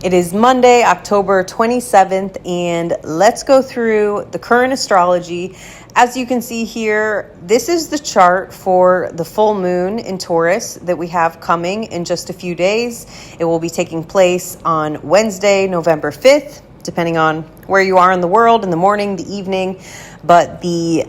It is Monday, October 27th, and let's go through the current astrology. As you can see here, this is the chart for the full moon in Taurus that we have coming in just a few days. It will be taking place on Wednesday, November 5th, depending on where you are in the world, in the morning, the evening. But the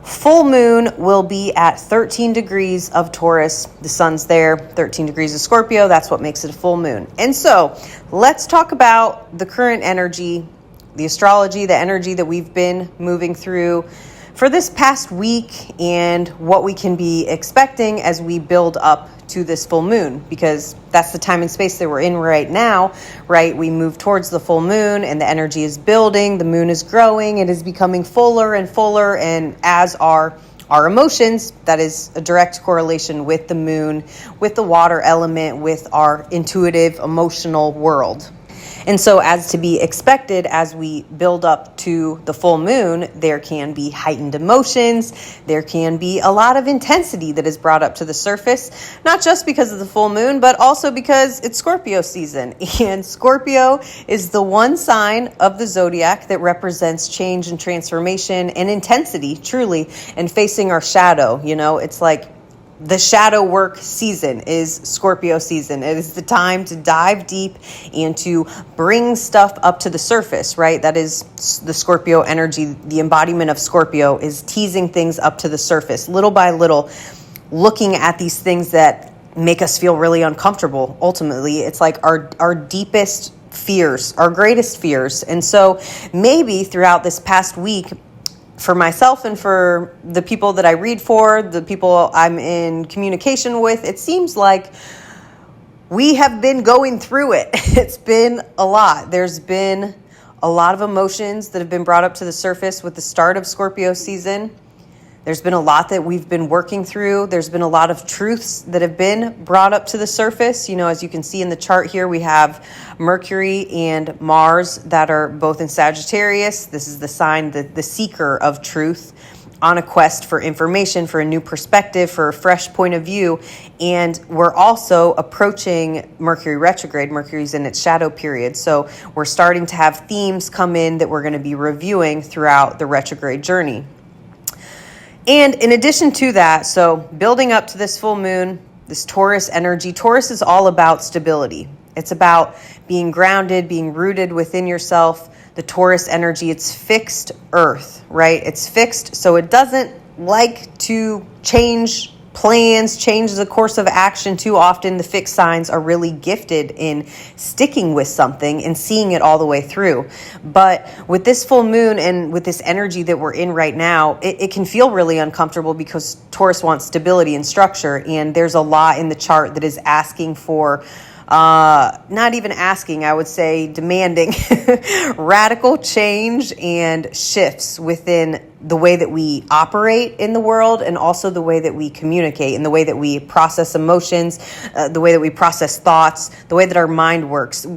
full moon will be at 13 degrees of Taurus. The sun's there, 13 degrees of Scorpio. That's what makes it a full moon. And so let's talk about the current energy, the astrology, the energy that we've been moving through for this past week and what we can be expecting as we build up to this full moon, because that's the time and space that we're in right now, right? We move towards the full moon and the energy is building, the moon is growing, it is becoming fuller and fuller, and as are our emotions. That is a direct correlation with the moon, with the water element, with our intuitive, emotional world. And so as to be expected, as we build up to the full moon, there can be heightened emotions. There can be a lot of intensity that is brought up to the surface, not just because of the full moon, but also because it's Scorpio season. And Scorpio is the one sign of the zodiac that represents change and transformation and intensity, truly, and facing our shadow. You know, it's like the shadow work season is Scorpio season. It is the time to dive deep and to bring stuff up to the surface, right? That is the Scorpio energy. The embodiment of Scorpio is teasing things up to the surface, little by little, looking at these things that make us feel really uncomfortable. Ultimately, it's like our deepest fears, our greatest fears. And so maybe throughout this past week, for myself and for the people that I read for, the people I'm in communication with, it seems like we have been going through it. It's been a lot. There's been a lot of emotions that have been brought up to the surface with the start of Scorpio season. There's been a lot that we've been working through. There's been a lot of truths that have been brought up to the surface. You know, as you can see in the chart here, we have Mercury and Mars that are both in Sagittarius. This is the sign, the seeker of truth, on a quest for information, for a new perspective, for a fresh point of view. And we're also approaching Mercury retrograde. Mercury's in its shadow period. So we're starting to have themes come in that we're going to be reviewing throughout the retrograde journey. And in addition to that, so building up to this full moon, this Taurus energy, Taurus is all about stability. It's about being grounded, being rooted within yourself. The Taurus energy, it's fixed earth, right? It's fixed, so it doesn't like to change plans, change the course of action too often. The fixed signs are really gifted in sticking with something and seeing it all the way through. But with this full moon and with this energy that we're in right now, it can feel really uncomfortable because Taurus wants stability and structure. And there's a lot in the chart that is asking for not even asking, I would say demanding radical change and shifts within the way that we operate in the world, and also the way that we communicate, and the way that we process emotions, the way that we process thoughts, the way that our mind works.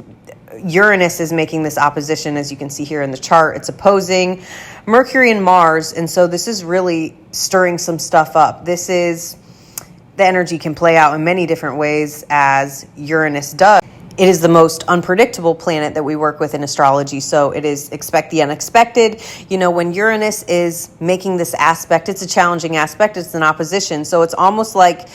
Uranus is making this opposition, as you can see here in the chart. It's opposing Mercury and Mars, and so this is really stirring some stuff up. The energy can play out in many different ways, as Uranus does. It is the most unpredictable planet that we work with in astrology, so it is expect the unexpected. You know, when Uranus is making this aspect, it's a challenging aspect, it's an opposition, so it's almost like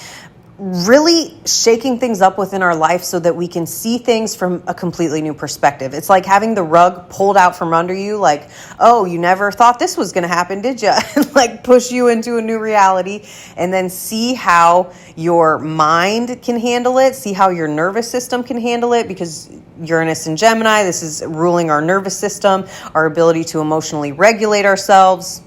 really shaking things up within our life so that we can see things from a completely new perspective. It's like having the rug pulled out from under you, like, oh, you never thought this was going to happen, did you? Like push you into a new reality, and then see how your mind can handle it, see how your nervous system can handle it, because Uranus in Gemini, this is ruling our nervous system, our ability to emotionally regulate ourselves.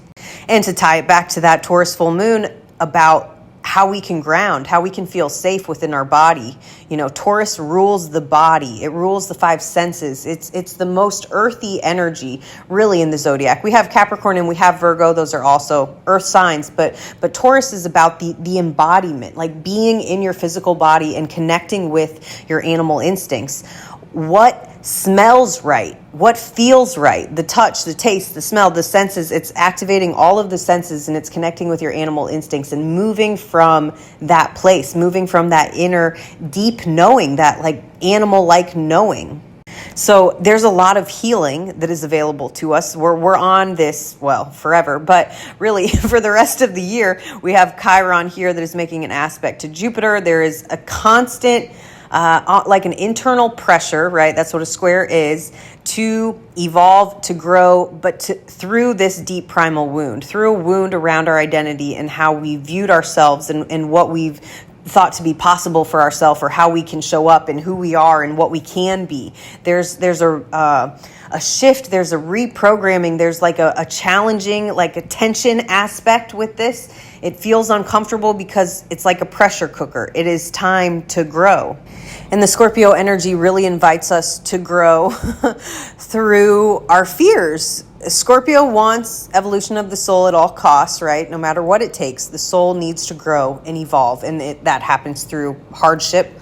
And to tie it back to that Taurus full moon about how we can ground, how we can feel safe within our body. You know, Taurus rules the body. It rules the five senses. It's the most earthy energy, really, in the zodiac. We have Capricorn and we have Virgo. Those are also earth signs. But Taurus is about the embodiment, like being in your physical body and connecting with your animal instincts. What smells right, what feels right, the touch, the taste, the smell, the senses. It's activating all of the senses, and it's connecting with your animal instincts and moving from that place, moving from that inner deep knowing, that like animal-like knowing. So there's a lot of healing that is available to us. We're on this, well, forever, but really for the rest of the year, we have Chiron here that is making an aspect to Jupiter. There is a constant, like an internal pressure, right? That's what a square is, to evolve, to grow, but through this deep primal wound, through a wound around our identity and how we viewed ourselves and what we've thought to be possible for ourselves, or how we can show up and who we are and what we can be. There's a shift, there's a reprogramming, there's like a challenging, like a tension aspect with this. It feels uncomfortable because it's like a pressure cooker. It is time to grow. And the Scorpio energy really invites us to grow through our fears. Scorpio wants evolution of the soul at all costs, right? No matter what it takes, the soul needs to grow and evolve. And that happens through hardship.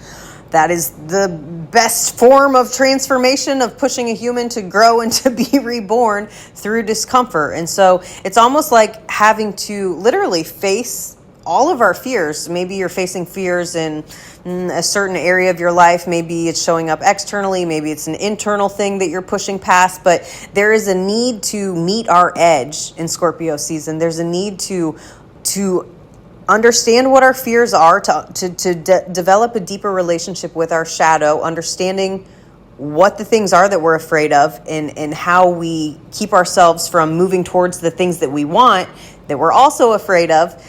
That is the best form of transformation, of pushing a human to grow and to be reborn, through discomfort. And so it's almost like having to literally face all of our fears. Maybe you're facing fears in a certain area of your life. Maybe it's showing up externally. Maybe it's an internal thing that you're pushing past. But there is a need to meet our edge in Scorpio season. There's a need to understand what our fears are, to develop a deeper relationship with our shadow, understanding what the things are that we're afraid of, and how we keep ourselves from moving towards the things that we want that we're also afraid of.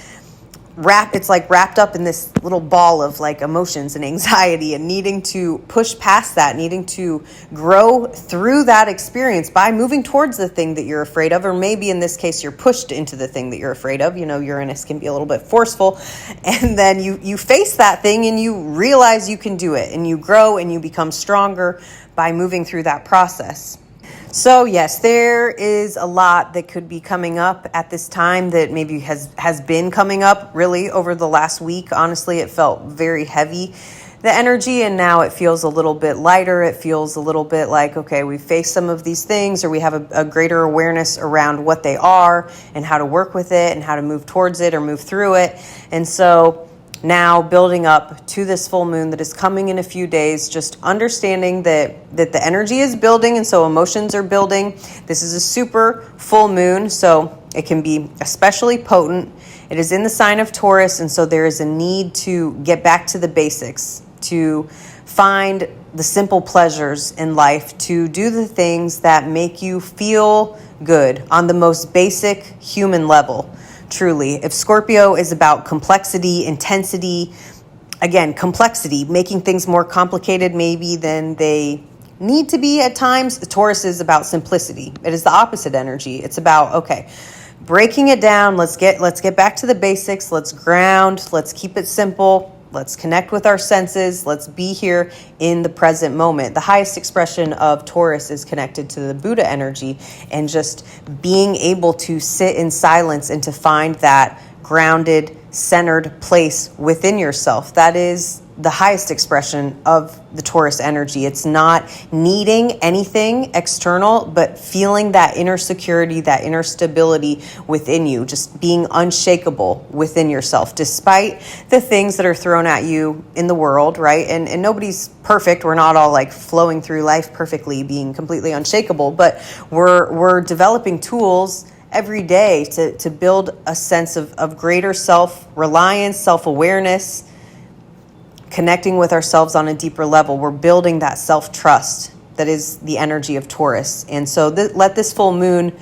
It's like wrapped up in this little ball of like emotions and anxiety, and needing to push past that, needing to grow through that experience by moving towards the thing that you're afraid of. Or maybe in this case, you're pushed into the thing that you're afraid of. You know, Uranus can be a little bit forceful, and then you face that thing and you realize you can do it, and you grow and you become stronger by moving through that process. So yes, there is a lot that could be coming up at this time that maybe has been coming up really over the last week. Honestly, it felt very heavy, the energy, and now it feels a little bit lighter. It feels a little bit like, okay, we've faced some of these things, or we have a greater awareness around what they are and how to work with it and how to move towards it or move through it. And so now building up to this full moon that is coming in a few days, just understanding that the energy is building, and so emotions are building. This is a super full moon, so it can be especially potent. It is in the sign of Taurus, and so there is a need to get back to the basics, to find the simple pleasures in life, to do the things that make you feel good on the most basic human level. Truly, if Scorpio is about complexity, intensity, again, complexity, making things more complicated maybe than they need to be at times, Taurus is about simplicity. It is the opposite energy. It's about, okay, breaking it down. Let's get back to the basics. Let's ground. Let's keep it simple. Let's connect with our senses. Let's be here in the present moment. The highest expression of Taurus is connected to the Buddha energy, and just being able to sit in silence and to find that grounded, centered place within yourself. That is the highest expression of the Taurus energy. It's not needing anything external, but feeling that inner security, that inner stability within you, just being unshakable within yourself, despite the things that are thrown at you in the world, right? And nobody's perfect. We're not all like flowing through life perfectly, being completely unshakable, but we're developing tools every day to build a sense of greater self-reliance, self-awareness, connecting with ourselves on a deeper level. We're building that self-trust that is the energy of Taurus. And so let this full moon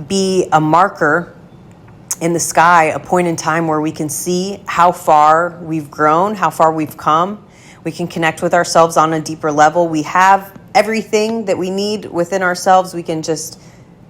be a marker in the sky, a point in time where we can see how far we've grown, how far we've come. We can connect with ourselves on a deeper level. We have everything that we need within ourselves. We can just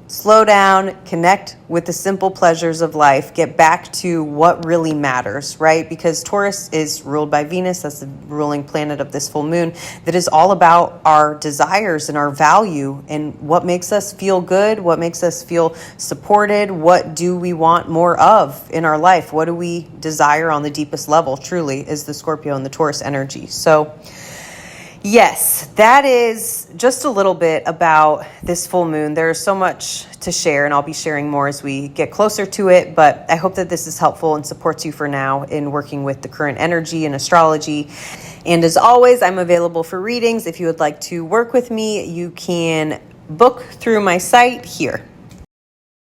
slow down, connect with the simple pleasures of life, get back to what really matters, right? Because Taurus is ruled by Venus. That's the ruling planet of this full moon. That is all about our desires and our value and what makes us feel good, what makes us feel supported, what do we want more of in our life, what do we desire on the deepest level, truly, is the Scorpio and the Taurus energy. So Yes, that is just a little bit about this full moon. There's so much to share, and I'll be sharing more as we get closer to it. But I hope that this is helpful and supports you for now in working with the current energy and astrology. And as always, I'm available for readings. If you would like to work with me, you can book through my site here.